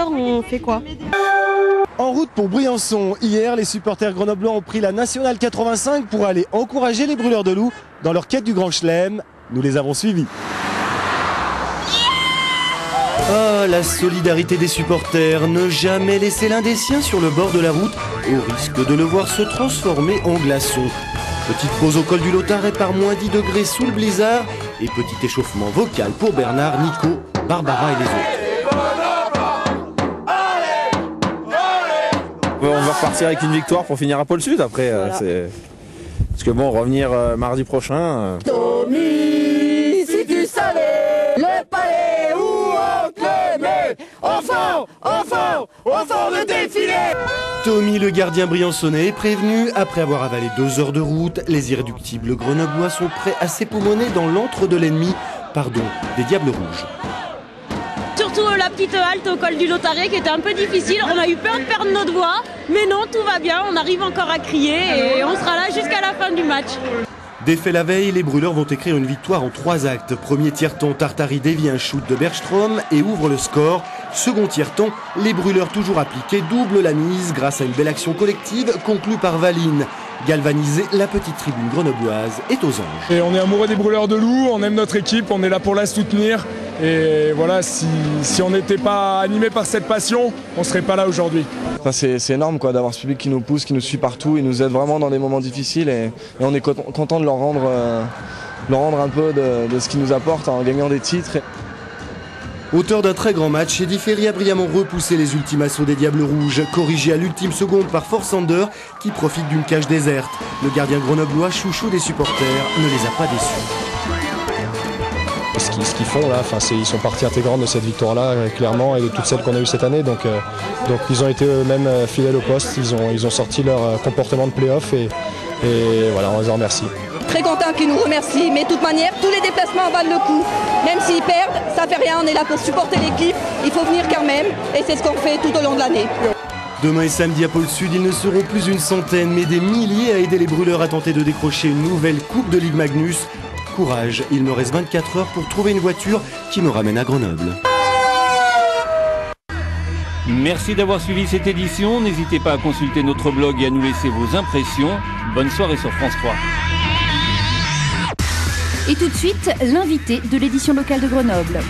supporters, on fait quoi? En route pour Briançon, hier, les supporters grenoblois ont pris la Nationale 85 pour aller encourager les brûleurs de loups dans leur quête du Grand Chelem. Nous les avons suivis. Ah, la solidarité des supporters, ne jamais laisser l'un des siens sur le bord de la route au risque de le voir se transformer en glaçon. Petite pause au col du Lotaret par moins 10 degrés sous le blizzard et petit échauffement vocal pour Bernard, Nico, Barbara et les autres. On va repartir avec une victoire pour finir à Pôle Sud après. Voilà. Parce que bon, revenir mardi prochain. Tommy, si tu savais le palais où on te met, enfant de défilé. Tommy, le gardien briançonnais, est prévenu. Après avoir avalé 2 heures de route, les irréductibles grenoblois sont prêts à s'époumoner dans l'antre de l'ennemi, pardon, des Diables Rouges. Surtout la petite halte au col du Lotaret qui était un peu difficile. On a eu peur de perdre notre voix, mais non, tout va bien. On arrive encore à crier et on sera là jusqu'à la fin du match. Défait la veille, les brûleurs vont écrire une victoire en 3 actes. Premier tiers-temps, Tartari dévie un shoot de Bergstrom et ouvre le score. Second tiers-temps, les brûleurs toujours appliqués doublent la mise grâce à une belle action collective conclue par Valine. Galvanisée, la petite tribune grenobloise est aux anges. Et on est amoureux des brûleurs de loups, on aime notre équipe, on est là pour la soutenir. Et voilà, si on n'était pas animé par cette passion, on ne serait pas là aujourd'hui. Enfin, c'est énorme d'avoir ce public qui nous pousse, qui nous suit partout, il nous aide vraiment dans des moments difficiles et on est content de leur rendre un peu de ce qu'ils nous apportent en gagnant des titres. Auteur d'un très grand match, Eddy Ferry a brillamment repoussé les ultimes assauts des Diables Rouges, corrigé à l'ultime seconde par Forsander qui profite d'une cage déserte. Le gardien grenoblois, chouchou des supporters, ne les a pas déçus. Ce qu'ils font là, ils sont partie intégrante de cette victoire-là, clairement, et de toutes celles qu'on a eues cette année. Donc ils ont été eux-mêmes fidèles au poste, ils ont sorti leur comportement de play-off et voilà, on les en remercie. Très content qu'ils nous remercient, mais de toute manière, tous les déplacements valent le coup. Même s'ils perdent, ça fait rien, on est là pour supporter l'équipe, il faut venir quand même, et c'est ce qu'on fait tout au long de l'année. Demain et samedi à Pôle Sud, ils ne seront plus une centaine, mais des milliers à aider les brûleurs à tenter de décrocher une nouvelle Coupe de Ligue Magnus. Courage, il me reste 24 heures pour trouver une voiture qui me ramène à Grenoble. Merci d'avoir suivi cette édition. N'hésitez pas à consulter notre blog et à nous laisser vos impressions. Bonne soirée sur France 3. Et tout de suite, l'invité de l'édition locale de Grenoble.